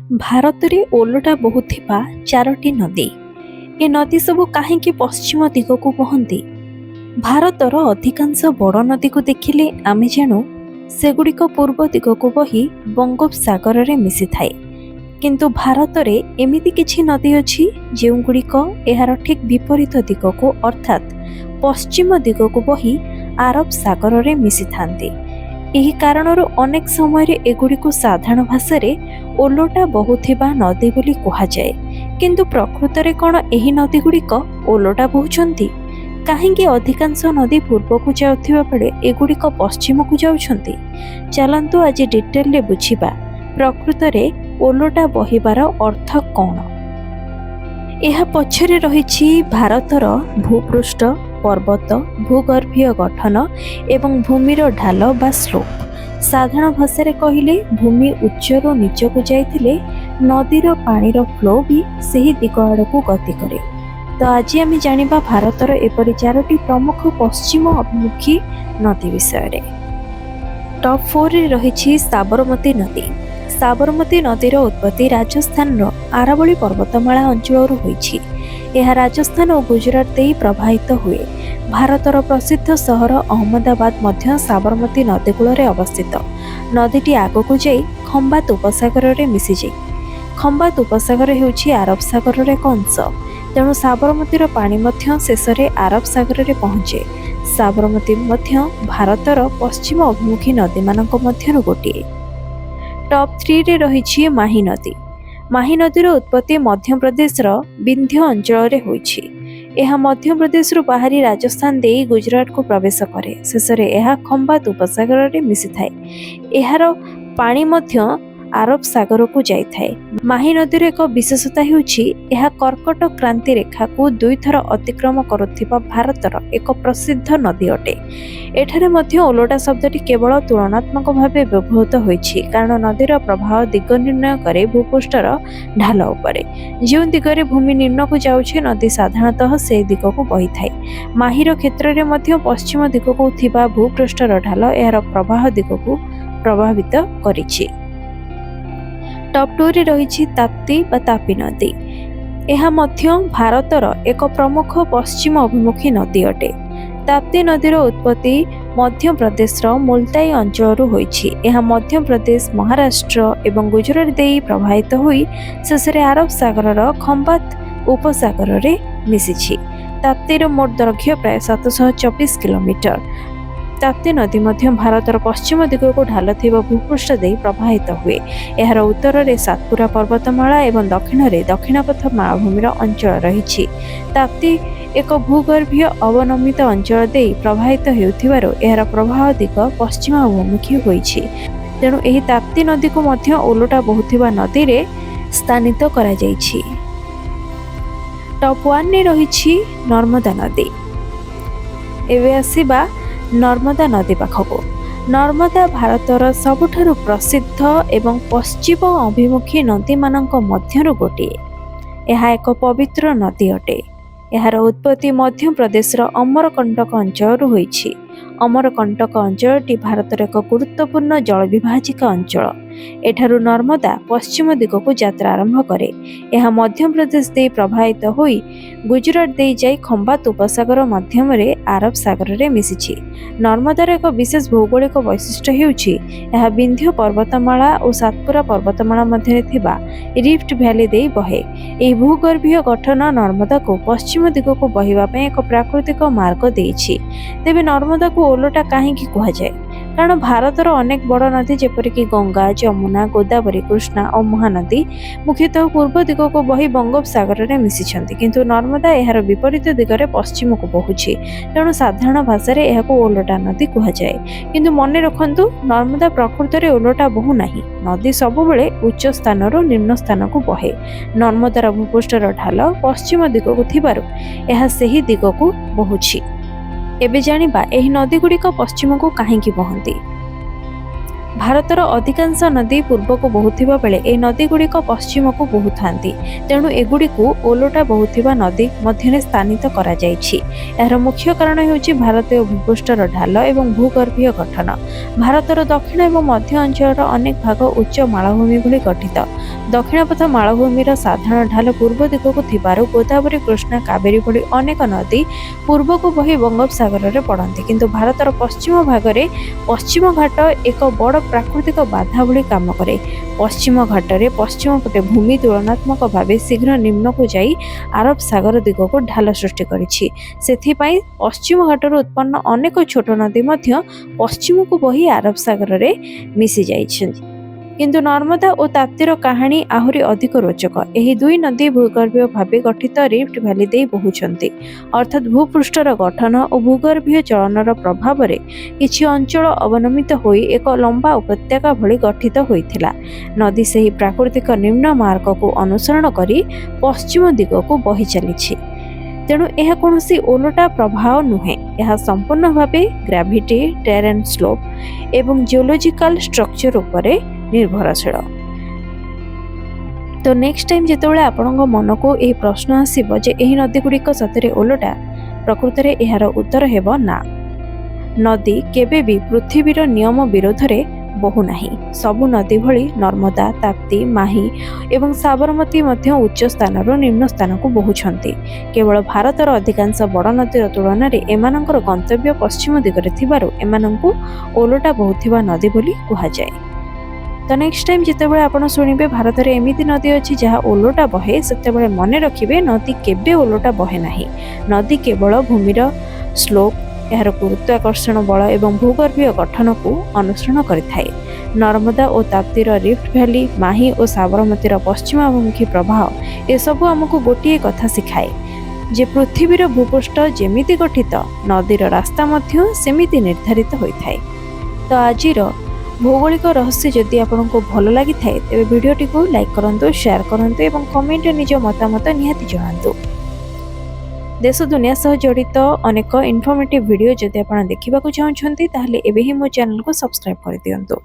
ଭାରତରେ ଓଲଟା ବହୁଥିବା 4ଟି ନଦୀ। ଏ ନଦୀ ସବୁ କାହିଁକି ପଶ୍ଚିମ ଦିଗକୁ ବହନ୍ତି? ଭାରତର ଅଧିକାଂଶ ବଡ଼ ନଦୀକୁ ଦେଖିଲେ ଆମେ ଜାଣୁ ସେଗୁଡ଼ିକ ପୂର୍ବ ଦିଗକୁ ବହି ବଙ୍ଗୋପସାଗରରେ ମିଶିଥାଏ। କିନ୍ତୁ ଭାରତରେ ଏମିତି କିଛି ନଦୀ ଅଛି ଯେଉଁଗୁଡ଼ିକ ଏହାର ଠିକ୍ ବିପରୀତ ଦିଗକୁ ଅର୍ଥାତ୍ ପଶ୍ଚିମ ଦିଗକୁ ବହି ଆରବ ସାଗରରେ ମିଶିଥାନ୍ତି। ଏହି କାରଣରୁ ଅନେକ ସମୟରେ ଏଗୁଡ଼ିକୁ ସାଧାରଣ ଭାଷାରେ ଓଲଟା ବହୁଥିବା ନଦୀ ବୋଲି କୁହାଯାଏ। କିନ୍ତୁ ପ୍ରକୃତରେ କ'ଣ ଏହି ନଦୀଗୁଡ଼ିକ ଓଲଟା ବହୁଛନ୍ତି? କାହିଁକି ଅଧିକାଂଶ ନଦୀ ପୂର୍ବକୁ ଯାଉଥିବା ବେଳେ ଏଗୁଡ଼ିକ ପଶ୍ଚିମକୁ ଯାଉଛନ୍ତି? ଚାଲନ୍ତୁ ଆଜି ଡିଟେଲରେ ବୁଝିବା ପ୍ରକୃତରେ ଓଲଟା ବହିବାର ଅର୍ଥ କ'ଣ। ଏହା ପଛରେ ରହିଛି ଭାରତର ଭୂପୃଷ୍ଠ, ପର୍ବତ, ଭୂଗର୍ଭୀୟ ଗଠନ ଏବଂ ଭୂମିର ଢାଲ ବା ସ୍ଲୋପ୍। ସାଧାରଣ ଭାଷାରେ କହିଲେ ଭୂମି ଉଚ୍ଚରୁ ନିଚକୁ ଯାଇଥିଲେ ନଦୀର ପାଣିର ଫ୍ଲୋ ବି ସେହି ଦିଗ ଆଡ଼କୁ ଗତି କରେ। ତ ଆଜି ଆମେ ଜାଣିବା ଭାରତର ଏପରି 4ଟି ପ୍ରମୁଖ ପଶ୍ଚିମ ଅଭିମୁଖୀ ନଦୀ ବିଷୟରେ। ଟପ୍ 4ରେ ରହିଛି ସାବରମତୀ ନଦୀ। ସାବରମତୀ ନଦୀର ଉତ୍ପତ୍ତି ରାଜସ୍ଥାନର ଆରାବଳୀ ପର୍ବତମାଳା ଅଞ୍ଚଳରୁ ହୋଇଛି। ଏହା ରାଜସ୍ଥାନ ଓ ଗୁଜରାଟ ଦେଇ ପ୍ରବାହିତ ହୁଏ। ଭାରତର ପ୍ରସିଦ୍ଧ ସହର ଅହମ୍ମଦାବାଦ ମଧ୍ୟ ସାବରମତୀ ନଦୀ କୂଳରେ ଅବସ୍ଥିତ। ନଦୀଟି ଆଗକୁ ଯାଇ ଖମ୍ବାତ ଉପସାଗରରେ ମିଶିଯାଏ। ଖମ୍ବାତ ଉପସାଗର ହେଉଛି ଆରବ ସାଗରର ଏକ ଅଂଶ। ତେଣୁ ସାବରମତୀର ପାଣି ମଧ୍ୟ ଶେଷରେ ଆରବ ସାଗରରେ ପହଞ୍ଚେ। ସାବରମତୀ ମଧ୍ୟ ଭାରତର ପଶ୍ଚିମ ଅଭିମୁଖୀ ନଦୀମାନଙ୍କ ମଧ୍ୟରୁ ଗୋଟିଏ। ଟପ୍ 3ରେ ରହିଛି ମାହି ନଦୀ। ମାହି ନଦୀର ଉତ୍ପତ୍ତି ମଧ୍ୟପ୍ରଦେଶର ବିନ୍ଧ୍ୟ ଅଞ୍ଚଳରେ ହୋଇଛି। ଏହା ମଧ୍ୟପ୍ରଦେଶରୁ ବାହାରି ରାଜସ୍ଥାନ ଦେଇ ଗୁଜରାଟକୁ ପ୍ରବେଶ କରେ। ଶେଷରେ ଏହା ଖମ୍ବାତ ଉପସାଗରରେ ମିଶିଥାଏ। ଏହାର ପାଣି ମଧ୍ୟ ଆରବ ସାଗରକୁ ଯାଇଥାଏ। ମାହି ନଦୀର ଏକ ବିଶେଷତା ହେଉଛି ଏହା କର୍କଟ କ୍ରାନ୍ତି ରେଖାକୁ 2 ଥର ଅତିକ୍ରମ କରୁଥିବା ଭାରତର ଏକ ପ୍ରସିଦ୍ଧ ନଦୀ ଅଟେ। ଏଠାରେ ମଧ୍ୟ ଓଲଟା ଶବ୍ଦଟି କେବଳ ତୁଳନାତ୍ମକ ଭାବେ ବ୍ୟବହୃତ ହୋଇଛି, କାରଣ ନଦୀର ପ୍ରବାହ ଦିଗ ନିର୍ଣ୍ଣୟ କରେ ଭୂପୃଷ୍ଠର ଢାଲ ଉପରେ। ଯେଉଁ ଦିଗରେ ଭୂମି ନିମ୍ନକୁ ଯାଉଛି ନଦୀ ସାଧାରଣତଃ ସେ ଦିଗକୁ ବହିଥାଏ। ମାହିର କ୍ଷେତ୍ରରେ ମଧ୍ୟ ପଶ୍ଚିମ ଦିଗକୁ ଥିବା ଭୂପୃଷ୍ଠର ଢାଲ ଏହାର ପ୍ରବାହ ଦିଗକୁ ପ୍ରଭାବିତ କରିଛି। ଟପ୍ 2ରେ ରହିଛି ତାପ୍ତି ବା ତାପି ନଦୀ। ଏହା ମଧ୍ୟ ଭାରତର ଏକ ପ୍ରମୁଖ ପଶ୍ଚିମ ଅଭିମୁଖୀ ନଦୀ ଅଟେ। ତାପ୍ତି ନଦୀର ଉତ୍ପତ୍ତି ମଧ୍ୟପ୍ରଦେଶର ମୁଲତାଇ ଅଞ୍ଚଳରୁ ହୋଇଛି। ଏହା ମଧ୍ୟପ୍ରଦେଶ, ମହାରାଷ୍ଟ୍ର ଏବଂ ଗୁଜରାଟ ଦେଇ ପ୍ରବାହିତ ହୋଇ ଶେଷରେ ଆରବ ସାଗରର ଖମ୍ବାତ ଉପସାଗରରେ ମିଶିଛି। ତାପ୍ତିର ମୋଟ ଦୈର୍ଘ୍ୟ ପ୍ରାୟ 724 କିଲୋମିଟର। ତାପ୍ତି ନଦୀ ମଧ୍ୟ ଭାରତର ପଶ୍ଚିମ ଦିଗକୁ ଢାଲ ଥିବା ଭୂପୃଷ୍ଠ ଦେଇ ପ୍ରବାହିତ ହୁଏ। ଏହାର ଉତ୍ତରରେ ସାତପୁରା ପର୍ବତମାଳା ଏବଂ ଦକ୍ଷିଣରେ ଦକ୍ଷିଣପଥ ମାଳଭୂମିର ଅଞ୍ଚଳ ରହିଛି। ତାପ୍ତି ଏକ ଭୂଗର୍ଭୀୟ ଅବନମିତ ଅଞ୍ଚଳ ଦେଇ ପ୍ରବାହିତ ହେଉଥିବାରୁ ଏହାର ପ୍ରବାହ ଦିଗ ପଶ୍ଚିମ ଅଭିମୁଖୀ ହୋଇଛି। ତେଣୁ ଏହି ତାପ୍ତି ନଦୀକୁ ମଧ୍ୟ ଓଲଟା ବହୁଥିବା ନଦୀରେ ସ୍ଥାନିତ କରାଯାଇଛି। ଟପ୍ 1ରେ ରହିଛି ନର୍ମଦା ନଦୀ। ଏବେ ଆସିବା ନର୍ମଦା ନଦୀ ପାଖକୁ। ନର୍ମଦା ଭାରତର ସବୁଠାରୁ ପ୍ରସିଦ୍ଧ ଏବଂ ପଶ୍ଚିମ ଅଭିମୁଖୀ ନଦୀମାନଙ୍କ ମଧ୍ୟରୁ ଗୋଟିଏ। ଏହା ଏକ ପବିତ୍ର ନଦୀ ଅଟେ। ଏହାର ଉତ୍ପତ୍ତି ମଧ୍ୟପ୍ରଦେଶର ଅମରକଣ୍ଟକ ଅଞ୍ଚଳରୁ ହୋଇଛି। ଅମରକଣ୍ଟକ ଅଞ୍ଚଳଟି ଭାରତର ଏକ ଗୁରୁତ୍ୱପୂର୍ଣ୍ଣ ଜଳବିଭାଜିକା ଅଞ୍ଚଳ। ଏଠାରୁ ନର୍ମଦା ପଶ୍ଚିମ ଦିଗକୁ ଯାତ୍ରା ଆରମ୍ଭ କରେ। ଏହା ମଧ୍ୟପ୍ରଦେଶ ଦେଇ ପ୍ରବାହିତ ହୋଇ ଗୁଜରାଟ ଦେଇ ଯାଇ ଖମ୍ବାତ ଉପସାଗର ମାଧ୍ୟମରେ ଆରବ ସାଗରରେ ମିଶିଛି। ନର୍ମଦାର ଏକ ବିଶେଷ ଭୌଗୋଳିକ ବୈଶିଷ୍ଟ୍ୟ ହେଉଛି ଏହା ବିନ୍ଧ୍ୟ ପର୍ବତମାଳା ଓ ସାତପୁରା ପର୍ବତମାଳା ମଧ୍ୟରେ ଥିବା ରିଫ୍ଟ ଭ୍ୟାଲି ଦେଇ ବହେ। ଏହି ଭୂଗର୍ଭୀୟ ଗଠନ ନର୍ମଦାକୁ ପଶ୍ଚିମ ଦିଗକୁ ବହିବା ପାଇଁ ଏକ ପ୍ରାକୃତିକ ମାର୍ଗ ଦେଇଛି। ତେବେ ନର୍ମଦାକୁ ଓଲଟା କାହିଁକି କୁହାଯାଏ? କାରଣ ଭାରତର ଅନେକ ବଡ଼ ନଦୀ ଯେପରିକି ଗଙ୍ଗା, ଯମୁନା, ଗୋଦାବରୀ, କୃଷ୍ଣା ଓ ମହାନଦୀ ମୁଖ୍ୟତଃ ପୂର୍ବ ଦିଗକୁ ବହି ବଙ୍ଗୋପସାଗରରେ ମିଶିଛନ୍ତି। କିନ୍ତୁ ନର୍ମଦା ଏହାର ବିପରୀତ ଦିଗରେ ପଶ୍ଚିମକୁ ବହୁଛି। ତେଣୁ ସାଧାରଣ ଭାଷାରେ ଏହାକୁ ଓଲଟା ନଦୀ କୁହାଯାଏ। କିନ୍ତୁ ମନେ ରଖନ୍ତୁ, ନର୍ମଦା ପ୍ରକୃତରେ ଓଲଟା ବହୁ ନାହିଁ। ନଦୀ ସବୁବେଳେ ଉଚ୍ଚ ସ୍ଥାନରୁ ନିମ୍ନ ସ୍ଥାନକୁ ବହେ। ନର୍ମଦାର ଭୂପୃଷ୍ଠର ଢାଲ ପଶ୍ଚିମ ଦିଗକୁ ଥିବାରୁ ଏହା ସେହି ଦିଗକୁ ବହୁଛି। ଏବେ ଜାଣିବା ଏହି ନଦୀଗୁଡ଼ିକ ପଶ୍ଚିମକୁ କାହିଁକି ବହନ୍ତି। ଭାରତର ଅଧିକାଂଶ ନଦୀ ପୂର୍ବକୁ ବହୁଥିବା ବେଳେ ଏହି ନଦୀଗୁଡ଼ିକ ପଶ୍ଚିମକୁ ବହୁଥାନ୍ତି। ତେଣୁ ଏଗୁଡ଼ିକୁ ଓଲଟା ବହୁଥିବା ନଦୀ ମଧ୍ୟରେ ସ୍ଥାନିତ କରାଯାଇଛି। ଏହାର ମୁଖ୍ୟ କାରଣ ହେଉଛି ଭାରତୀୟ ଭୂପୃଷ୍ଠର ଢାଲ ଏବଂ ଭୂଗର୍ଭୀୟ ଗଠନ। ଭାରତର ଦକ୍ଷିଣ ଏବଂ ମଧ୍ୟ ଅଞ୍ଚଳର ଅନେକ ଭାଗ ଉଚ୍ଚ ମାଳଭୂମି ଭଳି ଗଠିତ। दक्षिण पथ मालभूमिर साधारण ढाल पूर्व दिगक थिबारु गोदावरी कृष्णा कावेरी भली अनेक नदी पूर्व को बही बंगोपसागर में पड़ती, किंतु भारतर पश्चिम भाग में पश्चिम घाट एक बड़ प्राकृतिक बाधा भली काम करे। पश्चिम घाट में पश्चिम पटे भूमि तुलनात्मक भाव शीघ्र निम्न को जाई आरब सागर दिगक ढाल सृष्टि करिछि। सेथिपाई पश्चिम घाटर उत्पन्न अनेक छोट नदी मध्य पश्चिम को बही आरब सागर में मिसी जाइछन्ति। किंतु नर्मदा और ताप्तीर कहानी आहुरी अधिक रोचक। एही दुई नदी भूगर्भीय भाव गठित रिफ्ट भैली दे बहुचंती, अर्थात भूपृष्ठर गठन और भूगर्भीय चलनर प्रभाव में किछि अंचल अवनमित होई एक लंबा उपत्यका भली गठित होइथिला। नदी सही प्राकृतिक निम्न मार्ग को अनुसरण करी पश्चिम दिग को बही चलिछि। तेणु यह कौनसी ओलटा प्रभाव नुहे, यह संपूर्ण भावे ग्राविटी, टेरेन स्लोप एवं जियोलॉजिकल स्ट्रक्चर उपरे निर्भरशील। तो नेक्स्ट टाइम जितेबाला आपणक मन को यह प्रश्न आसब जे यही नदी गुड़िक सतरे ओलटा, प्रकृत में यार उत्तर हेब ना। नदी केबे भी पृथ्वीर नियम विरोध में बहु नाही। सबु नदी भली नर्मदा, ताप्ती, माही एवं साबरमती मध्य उच्च स्थान निम्न स्थान को बहुछंती। केवल भारतर अधिकांश बड़ नदीर तुलन में एमानंकर गंतव्य पश्चिम दिगरे थिबारु एमानंकु ओलटा बहुथिबा नदी बोली कुहाजाए। तो नेक्स्ट टाइम जितेबाला आपण शुणिबे भारत में एमिति नदी अच्छी जहाँ ओलटा बहे, सेतेबाला मन रखिबे नदी केबे ओलटा बहे नाही। नदी केवल भूमिर स्लोप, यार गुरुत्वाकर्षण बल एवं भूगर्भीय गठन को अनुसरण करिथाए। नर्मदा और ताप्तीर रिफ्ट भैली, माही और साबरमतीर पश्चिमाभिमुखी प्रभाव एसबू आमको गोटे कथा शिखाए जे पृथ्वीर भूपृष्ठ जेमिति गठित नदीर रास्ता मध्य सेमिति निर्धारित होइथाए। तो आजिर भौगोलिक रहस्य जदि आपको भल लगी थाए तेरे वीडियोटी को लाइक करंतु, शेयर करंतु एवं कमेंट निज मतामत निहाती जणांतु। देश दुनिया सह जड़ित अनेक इनफॉर्मेटिव वीडियो जदि आप देखा चाहते ताहले एबे ही मो चैनल को सब्सक्राइब कर दियंतु।